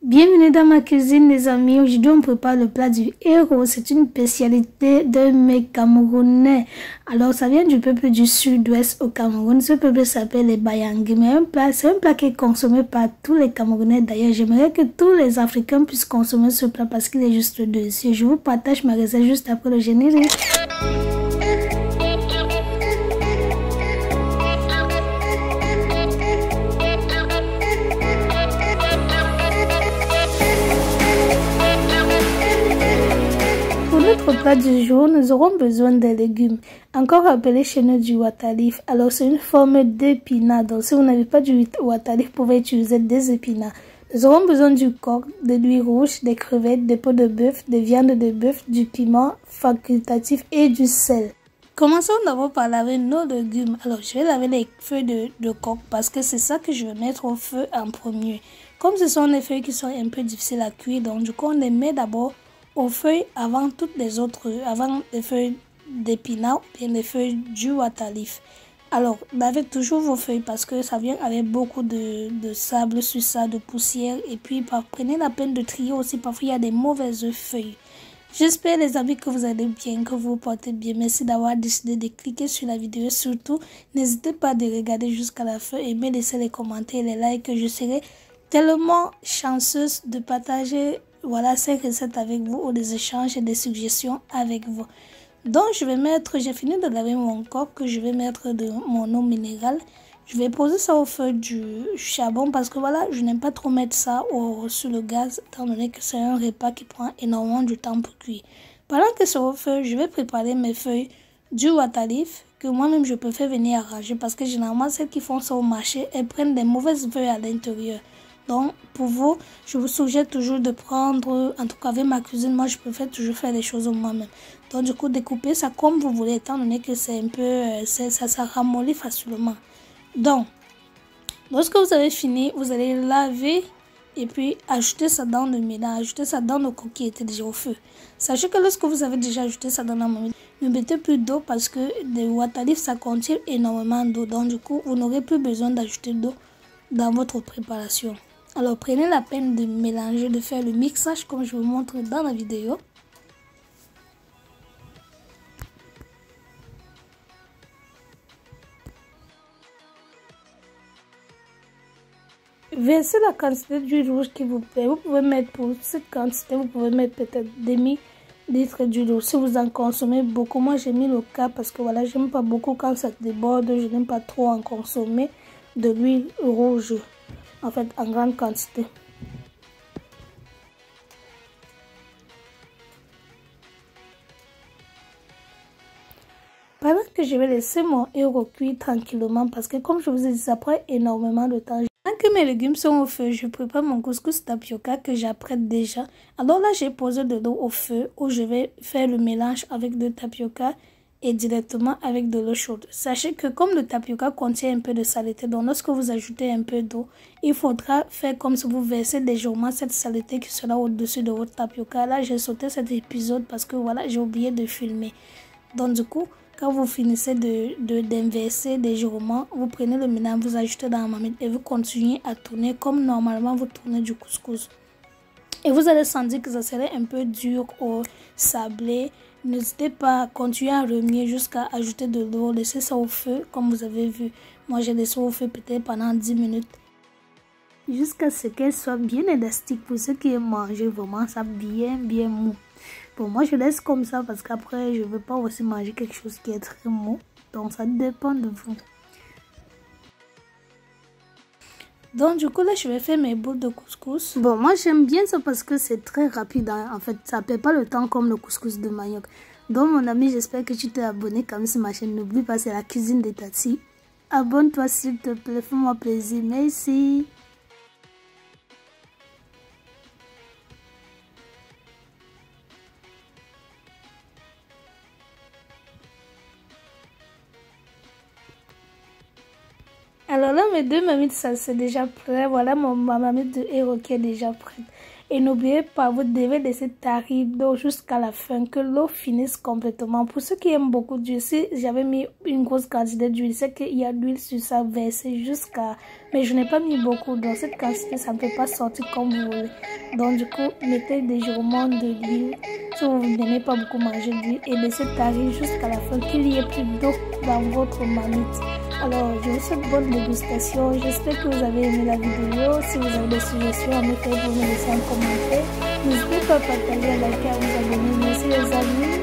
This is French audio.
Bienvenue dans ma cuisine les amis, aujourd'hui on prépare le plat du héros, c'est une spécialité de mes Camerounais. Alors ça vient du peuple du sud-ouest au Cameroun, ce peuple s'appelle les Bayangui, mais c'est un plat qui est consommé par tous les Camerounais. D'ailleurs j'aimerais que tous les Africains puissent consommer ce plat parce qu'il est juste délicieux. Je vous partage ma recette juste après le générique. Pour notre plat du jour, nous aurons besoin des légumes, encore appelés chez nous du watalif. Alors c'est une forme d'épinard, donc si vous n'avez pas du watalif, vous pouvez utiliser des épinards. Nous aurons besoin du coq, de l'huile rouge, des crevettes, des peaux de bœuf, des viandes de bœuf, du piment facultatif et du sel. Commençons d'abord par laver nos légumes. Alors je vais laver les feuilles de coq parce que c'est ça que je vais mettre au feu en premier. Comme ce sont des feuilles qui sont un peu difficiles à cuire, donc du coup on les met d'abord aux feuilles avant toutes les autres, avant les feuilles d'épinards et les feuilles du watalif. Alors, lavez toujours vos feuilles parce que ça vient avec beaucoup de sable sur ça, de poussière. Et puis, prenez la peine de trier aussi, parfois il y a des mauvaises feuilles. J'espère les amis que vous allez bien, que vous vous portez bien. Merci d'avoir décidé de cliquer sur la vidéo. Surtout, n'hésitez pas de regarder jusqu'à la fin et me laisser les commentaires et les likes. Je serai tellement chanceuse de partager ces recettes avec vous ou des échanges et des suggestions avec vous. Donc j'ai fini de laver mon coq, que je vais mettre de mon eau minérale. Je vais poser ça au feu du charbon parce que je n'aime pas trop mettre ça sur le gaz étant donné que c'est un repas qui prend énormément de temps pour cuire. Pendant que c'est au feu, je vais préparer mes feuilles du watalif que moi-même je préfère venir arracher parce que généralement celles qui font ça au marché, elles prennent des mauvaises feuilles à l'intérieur. Donc, pour vous, je vous suggère toujours de prendre, en tout cas avec ma cuisine, moi je préfère toujours faire les choses moi-même. Donc, du coup, découpez ça comme vous voulez, étant donné que c'est un peu, ça ramollit facilement. Donc, lorsque vous avez fini, vous allez laver et puis ajouter ça dans le mélange, ajouter ça dans le coq qui était déjà au feu. Sachez que lorsque vous avez déjà ajouté ça dans le mélange, ne mettez plus d'eau parce que le watalif, ça contient énormément d'eau. Donc, du coup, vous n'aurez plus besoin d'ajouter d'eau dans votre préparation. Alors, prenez la peine de mélanger, de faire le mixage comme je vous montre dans la vidéo. Versez la quantité d'huile rouge qui vous plaît. Vous pouvez mettre pour cette quantité, vous pouvez mettre peut-être demi-litre d'huile rouge si vous en consommez beaucoup. Moi, j'ai mis le cas parce que j'aime pas beaucoup quand ça déborde. Je n'aime pas trop en consommer de l'huile rouge, en fait, en grande quantité. Pendant que je vais laisser mon héros cuire tranquillement parce que comme je vous ai dit, ça prend énormément de temps. Pendant que mes légumes sont au feu, je prépare mon couscous tapioca que j'apprête déjà. Alors là, j'ai posé de l'eau au feu où je vais faire le mélange avec le tapioca et directement avec de l'eau chaude. Sachez que comme le tapioca contient un peu de saleté, donc lorsque vous ajoutez un peu d'eau, il faudra faire comme si vous versez légèrement cette saleté qui sera au-dessus de votre tapioca. Là, j'ai sauté cet épisode parce que j'ai oublié de filmer. Donc du coup, quand vous finissez d'inverser légèrement, vous prenez le mélange, vous ajoutez dans la marmite et vous continuez à tourner comme normalement vous tournez du couscous. Et vous allez sentir que ça serait un peu dur ou sablé. N'hésitez pas à continuer à remuer jusqu'à ajouter de l'eau. Laissez ça au feu comme vous avez vu. Moi j'ai laissé au feu peut-être pendant 10 minutes. Jusqu'à ce qu'elle soit bien élastique pour ceux qui aiment manger vraiment ça bien mou. Bon, moi je laisse comme ça parce qu'après je ne veux pas aussi manger quelque chose qui est très mou. Donc ça dépend de vous. Donc du coup là je vais faire mes boules de couscous. Bon, moi j'aime bien ça parce que c'est très rapide. En fait ça ne perd pas le temps comme le couscous de manioc. Donc mon ami, j'espère que tu t'es abonné comme sur ma chaîne. N'oublie pas, c'est la cuisine de Tati. Abonne-toi s'il te plaît, fais-moi plaisir. Merci. Alors là, mes deux mamites, ça c'est déjà prêt. Voilà ma mamite de héros qui est déjà prête. Et n'oubliez pas, vous devez laisser tarir d'eau jusqu'à la fin, que l'eau finisse complètement. Pour ceux qui aiment beaucoup d'huile, si j'avais mis une grosse quantité d'huile, c'est qu'il y a de l'huile sur ça versée jusqu'à... Mais je n'ai pas mis beaucoup, donc cette quantité, ça ne peut pas sortir comme vous voulez. Donc du coup, mettez légèrement de l'huile si vous n'aimez pas beaucoup manger d'huile et laissez tarir jusqu'à la fin, qu'il y ait plus d'eau dans votre marmite. Alors, je vous souhaite bonne dégustation. J'espère que vous avez aimé la vidéo. Si vous avez des suggestions à me faire, vous me laissez un commentaire. N'hésitez pas à partager, à liker, à vous abonner. Merci les amis.